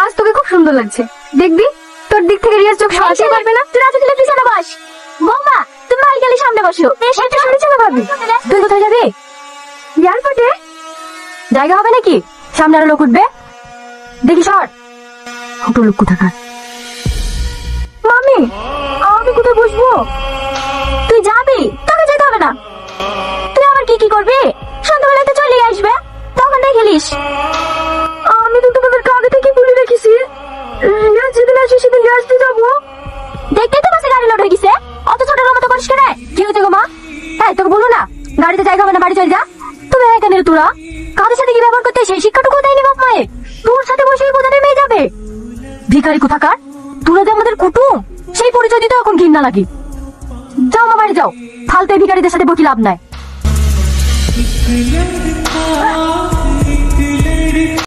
আজ তোকে খুব সুন্দর লাগছে, দেখবি তোর দিক থেকে রিয়াজ চোখ সরাতে পারবে না। তুই রাজু দিলে পিছনে বস। বৌমা তুমি মাইকেলের সামনে বসো। সেটা শুনেছি না ভাবি। তুই কোথায় যাবি? এয়ারপোর্টে জায়গা হবে নাকি? সামনে আরো লোক উঠবে, দেখি সর। ছোট লোক কোথাকার। মামি আমি কোথায় বসবো? তুই যাবি, তোকে যেতে হবে না। তুই আবার কি কি করবি? সন্ধ্যাবেলায় তো চলে আসবে, তখন দেখিলিস। আমি তো তোমাদের আগে থেকে বলে রেখেছি, রিয়াজ যেদিন আসে সেদিন রিয়াজতে যাবো। দেখতে তো বাসে গাড়ি লোড হয়ে গেছে, অত ছোট লোক মতো করিস কেন? কি হয়েছে গো মা? হ্যাঁ তোকে বলো না গাড়িতে জায়গা হবে না, বাড়ি চল যা। তুমি এখানে তোরা কাদের সাথে কি ব্যবহার করতে সেই শিক্ষাটুকু দেয়নি বাপ মায়ের। তোর সাথে বসে কোথায় মেয়ে যাবে? ভিখারি কোথাকার, তোরা যে আমাদের কুটুম সেই পরিচয় দিতে এখন ঘৃণা লাগে। যাও মা বাড়ি যাও, ফালতু ভিখারিদের সাথে বকি লাভ নাই।